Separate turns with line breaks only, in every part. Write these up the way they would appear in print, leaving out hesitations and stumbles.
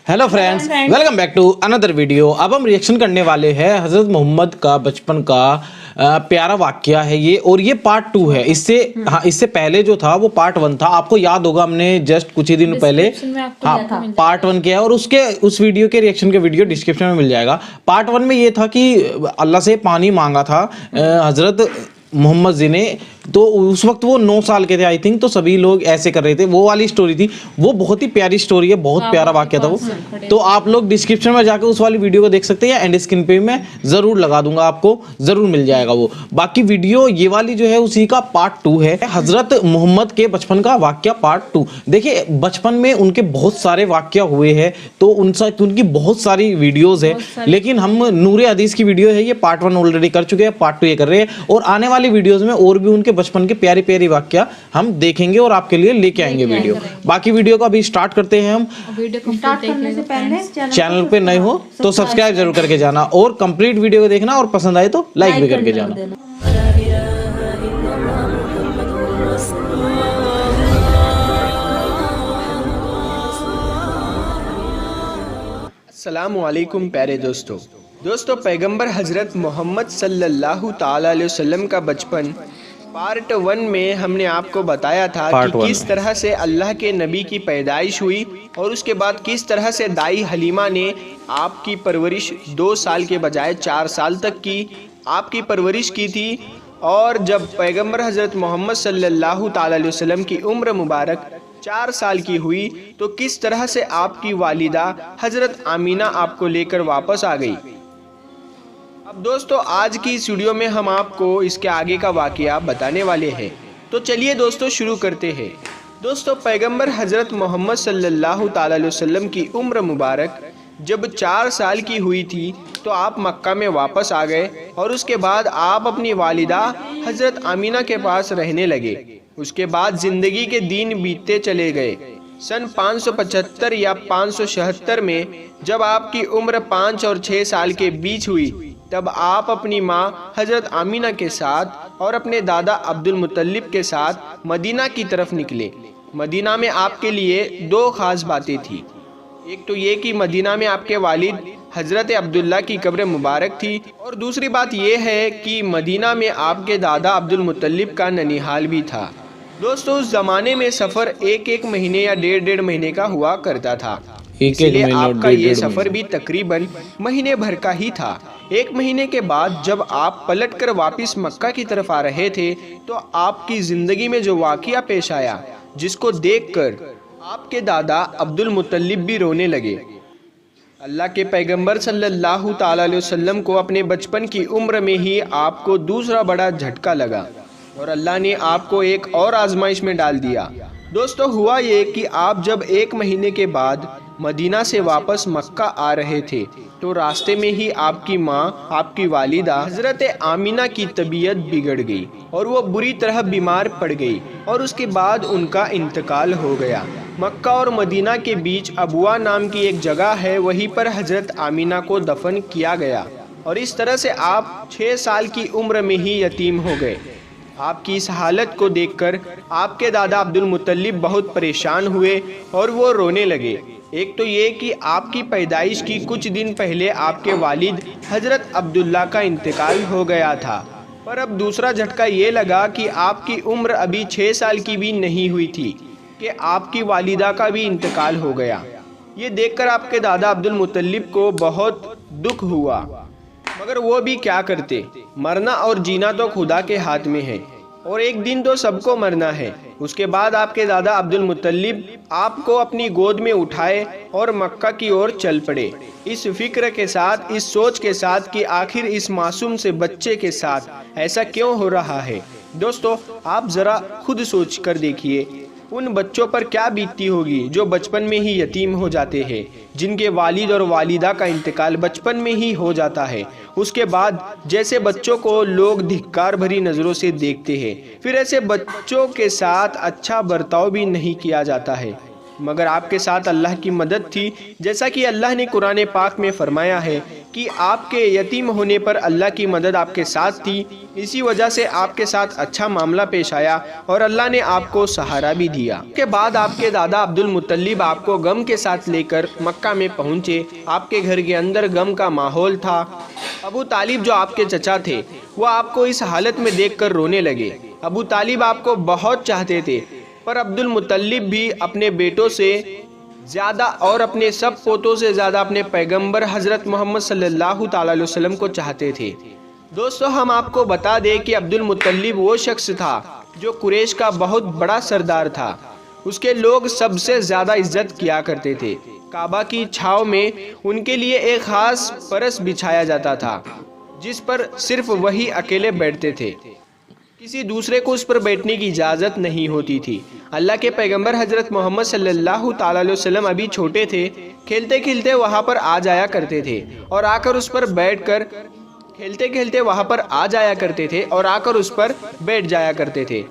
Hello friends, welcome back to another video. अब हम reaction करने वाले हैं हज़रत मोहम्मद का बचपन का प्यारा वाकया है ये, और ये पार्ट 2 है। इससे पहले जो था वो पार्ट 1 था। आपको याद होगा, हमने जस्ट कुछ ही दिन पहले पार्ट 1 किया, और उस वीडियो के रिएक्शन के वीडियो डिस्क्रिप्शन में मिल जाएगा। पार्ट 1 में ये था कि अल्लाह से पानी मांगा था हज़रत मोहम्मद जी ने, तो उस वक्त वो 9 साल के थे आई थिंक। तो सभी लोग ऐसे कर रहे थे, वो वाली स्टोरी थी। वो बहुत ही प्यारी स्टोरी है, बहुत प्यारा वाकया था वो। तो आप लोग डिस्क्रिप्शन में जाकर उस वाली वीडियो को देख सकते हैं, या एंड स्क्रीन पे मैं जरूर लगा दूंगा, आपको जरूर मिल जाएगा वो। बाकी वीडियो ये वाली जो है उसी का पार्ट 2 है, हजरत मोहम्मद के बचपन का वाकया पार्ट 2। देखिए, बचपन में उनके बहुत सारे वाकया हुए हैं, तो उनकी बहुत सारी वीडियोज है, लेकिन हम नूरे हदीस की वीडियो है, ये पार्ट 1 ऑलरेडी कर चुके हैं, पार्ट 2 ये कर रहे हैं, और आने वाली वीडियोस में और भी उनके बचपन के प्यारी प्यारी वाकया हम देखेंगे और आपके लिए लेके आएंगे वीडियो। बाकी वीडियो को अभी स्टार्ट करते हैं हम।
स्टार्ट करने से पहले
चैनल पे नए हो तो सब्सक्राइब जरूर करके जाना, और कंप्लीट वीडियो को देखना, और पसंद आए तो लाइक भी करके जाना।
अस्सलामुअलैकुम प्यारे दोस्तों, पैगंबर हज़रत मोहम्मद सल्लल्लाहु ताला अलैहि वसल्लम का बचपन पार्ट 1 में हमने आपको बताया था कि किस तरह से अल्लाह के नबी की पैदाइश हुई, और उसके बाद किस तरह से दाई हलीमा ने आपकी परवरिश 2 साल के बजाय 4 साल तक की आपकी परवरिश की थी। और जब पैगंबर हज़रत मोहम्मद सल्लल्लाहु ताला अलैहि वसल्लम की उम्र मुबारक 4 साल की हुई, तो किस तरह से आपकी वालिदा हज़रत आमीना आपको लेकर वापस आ गई। अब दोस्तों, आज की इस वीडियो में हम आपको इसके आगे का वाकया बताने वाले हैं। तो चलिए दोस्तों शुरू करते हैं। दोस्तों, पैगंबर हज़रत मोहम्मद सल्लल्लाहु ताला अलैहि वसल्लम की उम्र मुबारक जब 4 साल की हुई थी, तो आप मक्का में वापस आ गए, और उसके बाद आप अपनी वालिदा हज़रत आमीना के पास रहने लगे। उसके बाद ज़िंदगी के दिन बीतते चले गए। सन 575 या 576 में जब आपकी उम्र 5 और 6 साल के बीच हुई, तब आप अपनी माँ हज़रत आमीना के साथ और अपने दादा अब्दुल मुत्तलिब के साथ मदीना की तरफ निकले। मदीना में आपके लिए 2 ख़ास बातें थी। एक तो ये कि मदीना में आपके वालिद हज़रत अब्दुल्ला की कब्र मुबारक थी, और दूसरी बात यह है कि मदीना में आपके दादा अब्दुल मुत्तलिब का ननिहाल भी था। दोस्तों, उस ज़माने में सफ़र एक महीने या डेढ़ महीने का हुआ करता था, इसलिए आपका ये सफ़र भी तकरीबन महीने भर का ही था। 1 महीने के बाद जब आप पलटकर वापस मक्का की तरफ आ रहे थे, तो आपकी ज़िंदगी में जो वाक़या पेश आया, जिसको देखकर आपके दादा अब्दुल मुत्तलिब भी रोने लगे। अल्लाह के पैगंबर सल्लल्लाहु ताला अलैहि वसल्लम को अपने बचपन की उम्र में ही आपको दूसरा बड़ा झटका लगा, और अल्लाह ने आपको एक और आजमाइश में डाल दिया। दोस्तों, हुआ ये कि आप जब 1 महीने के बाद मदीना से वापस मक्का आ रहे थे, तो रास्ते में ही आपकी माँ, आपकी वालिदा हज़रत आमीना की तबीयत बिगड़ गई, और वो बुरी तरह बीमार पड़ गई, और उसके बाद उनका इंतकाल हो गया। मक्का और मदीना के बीच अबुआ नाम की एक जगह है, वहीं पर हज़रत आमीना को दफन किया गया, और इस तरह से आप 6 साल की उम्र में ही यतीम हो गए। आपकी इस हालत को देखकर आपके दादा अब्दुल मुत्तलिब बहुत परेशान हुए, और वो रोने लगे। एक तो ये कि आपकी पैदाइश की कुछ दिन पहले आपके वालिद हज़रत अब्दुल्ला का इंतकाल हो गया था, पर अब दूसरा झटका ये लगा कि आपकी उम्र अभी 6 साल की भी नहीं हुई थी कि आपकी वालिदा का भी इंतकाल हो गया। ये देखकर आपके दादा अब्दुल मुत्तलिब को बहुत दुख हुआ, मगर वो भी क्या करते। मरना और जीना तो खुदा के हाथ में है, और एक दिन तो सबको मरना है। उसके बाद आपके दादा अब्दुल मुत्तलिब आपको अपनी गोद में उठाए और मक्का की ओर चल पड़े, इस फिक्र के साथ, इस सोच के साथ कि आखिर इस मासूम से बच्चे के साथ ऐसा क्यों हो रहा है। दोस्तों, आप ज़रा खुद सोच कर देखिए, उन बच्चों पर क्या बीतती होगी जो बचपन में ही यतीम हो जाते हैं, जिनके वालिद और वालिदा का इंतकाल बचपन में ही हो जाता है। उसके बाद जैसे बच्चों को लोग धिक्कार भरी नज़रों से देखते हैं, फिर ऐसे बच्चों के साथ अच्छा बर्ताव भी नहीं किया जाता है। मगर आपके साथ अल्लाह की मदद थी, जैसा कि अल्लाह ने कुरान पाक में फरमाया है कि आपके यतीम होने पर अल्लाह की मदद आपके साथ थी, इसी वजह से आपके साथ अच्छा मामला पेश आया और अल्लाह ने आपको सहारा भी दिया। उसके बाद आपके दादा अब्दुल मुत्तलिब आपको गम के साथ लेकर मक्का में पहुँचे। आपके घर के अंदर गम का माहौल था। अबू तालिब जो आपके चचा थे वो आपको इस हालत में देखकर रोने लगे। अबू तालिब आपको बहुत चाहते थे, पर अब्दुल मुत्तलिब भी अपने बेटों से ज़्यादा और अपने सब पोतों से ज़्यादा अपने पैगंबर हज़रत मोहम्मद सल्लल्लाहु ताला अलैहि वसल्लम को चाहते थे। दोस्तों, हम आपको बता दें कि अब्दुल मुत्तलिब वो शख्स था जो कुरैश का बहुत बड़ा सरदार था। उसके लोग सबसे ज़्यादा इज्जत किया करते थे। काबा की छाव में उनके लिए एक ख़ास फरस बिछाया जाता था जिस पर सिर्फ वही अकेले बैठते थे। किसी दूसरे को उस पर बैठने की इजाज़त नहीं होती थी। अल्लाह के पैगंबर हज़रत मोहम्मद सल्लल्लाहु ताला अलैहि वसल्लम अभी छोटे थे। खेलते खेलते वहाँ पर आ जाया करते थे और आकर उस पर बैठकर खेलते खेलते वहाँ पर आ जाया करते थे और आकर उस पर बैठ जाया करते थे।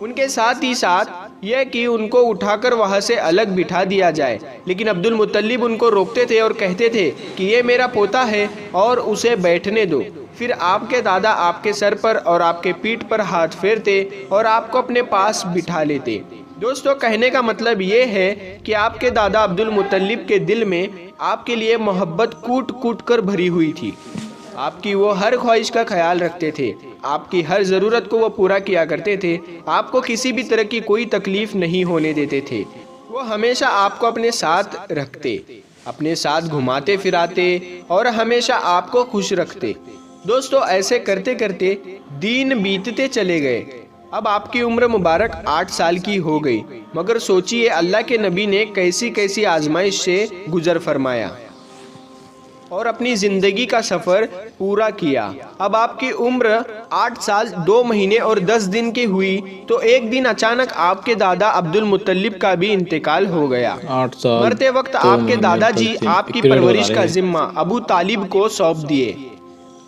उनके साथ ही साथ यह कि उनको उठाकर वहाँ से अलग बिठा दिया जाए, लेकिन अब्दुल मुत्तलिब उनको रोकते थे और कहते थे कि ये मेरा पोता है और उसे बैठने दो। फिर आपके दादा आपके सर पर और आपके पीठ पर हाथ फेरते और आपको अपने पास बिठा लेते। दोस्तों, कहने का मतलब ये है कि आपके दादा अब्दुल मुत्तलिब के दिल में आपके लिए मोहब्बत कूट कूट कर भरी हुई थी। आपकी वो हर ख्वाहिश का ख्याल रखते थे, आपकी हर ज़रूरत को वो पूरा किया करते थे। आपको किसी भी तरह की कोई तकलीफ़ नहीं होने देते थे। वो हमेशा आपको अपने साथ रखते, अपने साथ घुमाते फिराते और हमेशा आपको खुश रखते। दोस्तों, ऐसे करते करते दिन बीतते चले गए। अब आपकी उम्र मुबारक 8 साल की हो गई, मगर सोचिए अल्लाह के नबी ने कैसी कैसी आजमाइश से गुजर फरमाया और अपनी ज़िंदगी का सफ़र पूरा किया। अब आपकी उम्र 8 साल 2 महीने और 10 दिन की हुई तो एक दिन अचानक आपके दादा अब्दुल मुत्तलिब का भी इंतकाल हो गया।
8 साल
मरते वक्त आपके दादाजी आपकी परवरिश का जिम्मा अबू तालिब को सौंप दिए।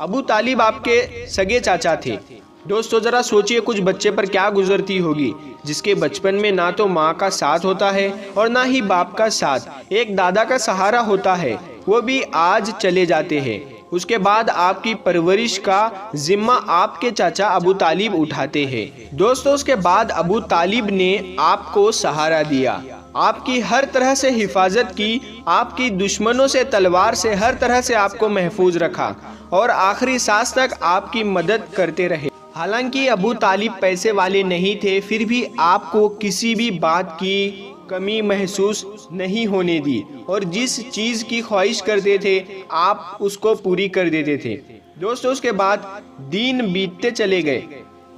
अबू तालिब आपके सगे चाचा थे। दोस्तों, ज़रा सोचिए कुछ बच्चे पर क्या गुजरती होगी जिसके बचपन में ना तो माँ का साथ होता है और ना ही बाप का साथ, एक दादा का सहारा होता है, वो भी आज चले जाते हैं। उसके बाद आपकी परवरिश का जिम्मा आपके चाचा अबू तालिब उठाते हैं। दोस्तों, उसके बाद अबू तालिब ने आपको सहारा दिया, आपकी हर तरह से हिफाजत की, आपकी दुश्मनों से तलवार से हर तरह से आपको महफूज रखा और आखिरी सांस तक आपकी मदद करते रहे। हालांकि अबू तालिब पैसे वाले नहीं थे, फिर भी आपको किसी भी बात की कमी महसूस नहीं होने दी और जिस चीज़ की ख्वाहिश करते थे आप उसको पूरी कर देते थे। दोस्तों, उसके बाद दिन बीतते चले गए।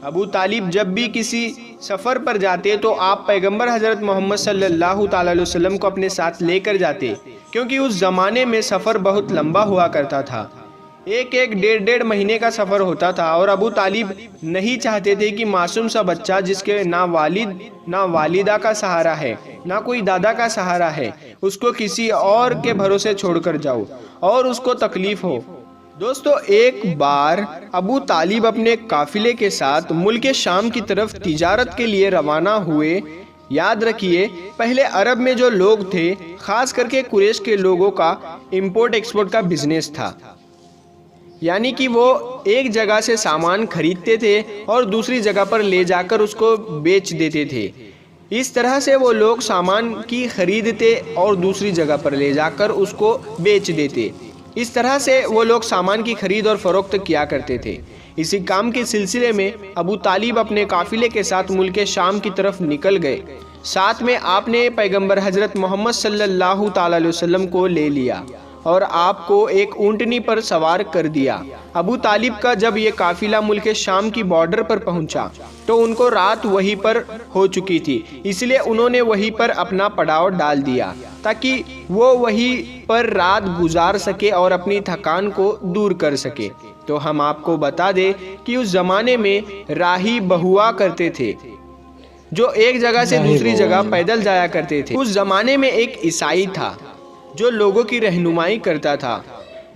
अबू तालिब जब भी किसी सफ़र पर जाते तो आप पैगंबर हज़रत मोहम्मद सल्लल्लाहु ताला अलैहि वसल्लम को अपने साथ लेकर जाते, क्योंकि उस ज़माने में सफ़र बहुत लंबा हुआ करता था। एक डेढ़ महीने का सफ़र होता था और अबू तालिब नहीं चाहते थे कि मासूम सा बच्चा जिसके ना वालिद ना वालिदा का सहारा है, ना कोई दादा का सहारा है, उसको किसी और के भरोसे छोड़कर जाओ और उसको तकलीफ़ हो। दोस्तों, एक बार अबू तालिब अपने काफिले के साथ मुल्क शाम की तरफ तिजारत के लिए रवाना हुए। याद रखिए, पहले अरब में जो लोग थे, ख़ास करके कुरैश के लोगों का इंपोर्ट एक्सपोर्ट का बिजनेस था, यानी कि वो एक जगह से सामान खरीदते थे और दूसरी जगह पर ले जाकर उसको बेच देते थे। इस तरह से वो लोग सामान की खरीदते और दूसरी जगह पर ले जाकर उसको बेच देते। इस तरह से वो लोग सामान की खरीद और फरोख्त किया करते थे। इसी काम के सिलसिले में अबू तालिब अपने काफिले के साथ मुल्क शाम की तरफ निकल गए। साथ में आपने पैगंबर हज़रत मोहम्मद सल्लल्लाहु ताला अलैहि वसल्लम को ले लिया और आपको एक ऊँटनी पर सवार कर दिया। अबू तालिब का जब ये काफिला मुल्क शाम की बॉर्डर पर पहुंचा तो उनको रात वहीं पर हो चुकी थी, इसलिए उन्होंने वहीं पर अपना पड़ाव डाल दिया ताकि वो वहीं पर रात गुजार सके और अपनी थकान को दूर कर सके। तो हम आपको बता दें कि उस ज़माने में राही बहुआ करते थे जो एक जगह से दूसरी जगह पैदल जाया करते थे। उस ज़माने में एक ईसाई था जो लोगों की रहनुमाई करता था।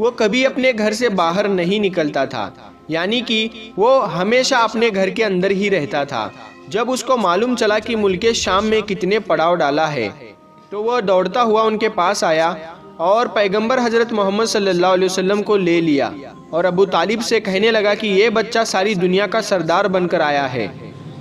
वो कभी अपने घर से बाहर नहीं निकलता था, यानी कि वो हमेशा अपने घर के अंदर ही रहता था। जब उसको मालूम चला कि मुल्क शाम में कितने पड़ाव डाला है तो वह दौड़ता हुआ उनके पास आया और पैगंबर हजरत मोहम्मद सल्लल्लाहु अलैहि वसल्लम को ले लिया और अबू तालिब से कहने लगा कि ये बच्चा सारी दुनिया का सरदार बनकर आया है।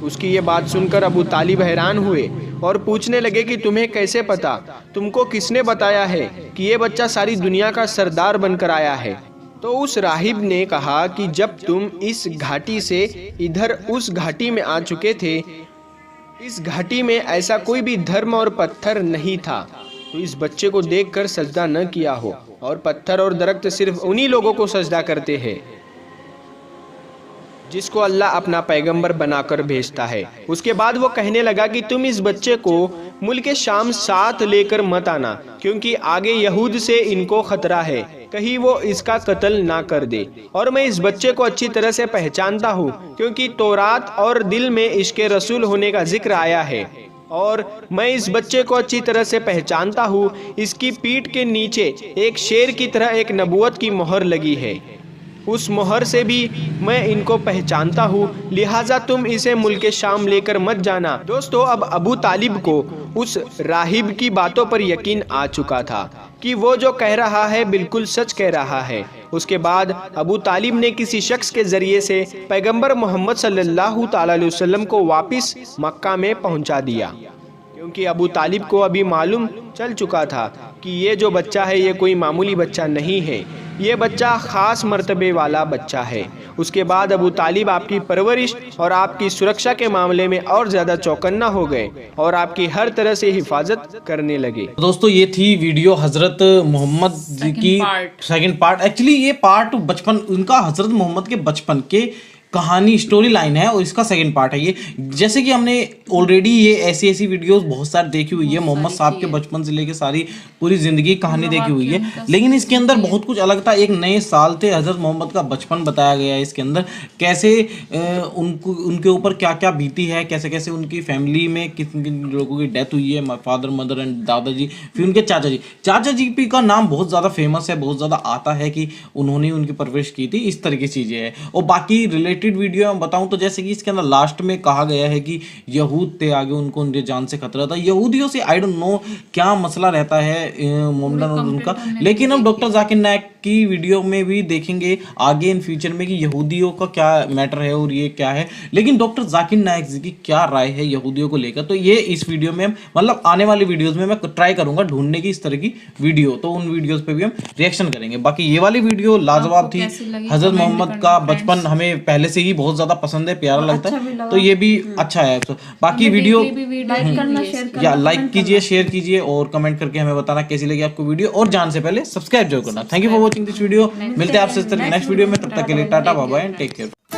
उसकी ये बात सुनकर अबू तालिब हैरान हुए और पूछने लगे कि तुम्हें कैसे पता, तुमको किसने बताया है कि ये बच्चा सारी दुनिया का सरदार बनकर आया है। तो उस राहिब ने कहा कि जब तुम इस घाटी से इधर उस घाटी में आ चुके थे, इस घाटी में ऐसा कोई भी धर्म और पत्थर नहीं था, तो इस बच्चे को देखकर सजदा न किया हो। और पत्थर और दरख्त सिर्फ उन्हीं लोगों को सजदा करते हैं जिसको अल्लाह अपना पैगंबर बनाकर भेजता है। उसके बाद वो कहने लगा कि तुम इस बच्चे को मुल्क शाम साथ लेकर मत आना, क्योंकि आगे यहूद से इनको खतरा है, कहीं वो इसका कत्ल ना कर दे। और मैं इस बच्चे को अच्छी तरह से पहचानता हूँ, क्योंकि तौरात और दिल में इश्क़े रसूल होने का जिक्र आया है। और मैं इस बच्चे को अच्छी तरह से पहचानता हूँ, इसकी पीठ के नीचे एक शेर की तरह एक नबूवत की मोहर लगी है, उस मोहर से भी मैं इनको पहचानता हूँ, लिहाजा तुम इसे मुल्क शाम लेकर मत जाना। दोस्तों, अब अबू तालिब को उस राहिब की बातों पर यकीन आ चुका था कि वो जो कह रहा है बिल्कुल सच कह रहा है। उसके बाद अबू तालिब ने किसी शख्स के जरिए से पैगंबर मोहम्मद सल्लल्लाहु ताला अलैहि वसल्लम को वापस मक्का में पहुंचा दिया, क्योंकि अबू तालिब को अभी मालूम चल चुका था कि ये जो बच्चा है ये कोई मामूली बच्चा नहीं है, ये बच्चा ख़ास मर्तबे वाला बच्चा है। उसके बाद अबू तालिब आपकी परवरिश और आपकी सुरक्षा के मामले में और ज़्यादा चौकन्ना हो गए और आपकी हर तरह से हिफाजत करने लगे।
दोस्तों, ये थी वीडियो हजरत मोहम्मद जी की सेकंड पार्ट। एक्चुअली ये पार्ट बचपन उनका हजरत मोहम्मद के बचपन के कहानी स्टोरी लाइन है और इसका सेकंड पार्ट है ये। जैसे कि हमने ऑलरेडी ये ऐसी वीडियोस बहुत सारी देखी हुई है, मोहम्मद साहब के बचपन से लेके सारी पूरी जिंदगी कहानी देखी हुई है, लेकिन इसके अंदर बहुत कुछ अलग था। एक नए साल थे, हजरत मोहम्मद का बचपन बताया गया है इसके अंदर, कैसे उनके ऊपर क्या क्या बीती है, कैसे कैसे उनकी फैमिली में किन किन लोगों की डेथ हुई है, फादर मदर एंड दादाजी, फिर उनके चाचा जी भी का नाम बहुत ज़्यादा फेमस है, बहुत ज़्यादा आता है कि उन्होंने उनकी परवरिश की थी, इस तरह की चीज़ें हैं। और बाकी रिलेटेड वीडियो में बताऊं तो जैसे कि इसके अंदर लास्ट में कहा गया है कि यहूद थे आगे, उनको उनके जान से खतरा था। यहूदियों से आई डोंट नो क्या मसला रहता है मोमडन और उनका, लेकिन हम डॉक्टर जाकिर नायक की वीडियो में भी देखेंगे आगे इन फ्यूचर में कि यहूदियों का क्या मैटर है और ये क्या है। लेकिन डॉक्टर जाकिर नायक जी की क्या राय है यहूदियों को लेकर, तो ये इस वीडियो में मतलब आने वाली वीडियोस में मैं ट्राई करूंगा ढूंढने की इस तरह की वीडियो, तो उन वीडियोस पे भी हम रिएक्शन करेंगे। बाकी ये वाली वीडियो लाजवाब थी। हजरत मोहम्मद का बचपन हमें पहले से ही बहुत ज्यादा पसंद है, प्यारा लगता है, तो ये भी अच्छा है। तो बाकी वीडियो या लाइक कीजिए, शेयर कीजिए और कमेंट करके हमें बताना कैसी लगी आपको वीडियो, और जान से पहले सब्सक्राइब जरूर करना। Thank you for watching this video. मिलते हैं आपसे नेक्स्ट वीडियो में, तब तक के लिए ta-ta bye bye and take care.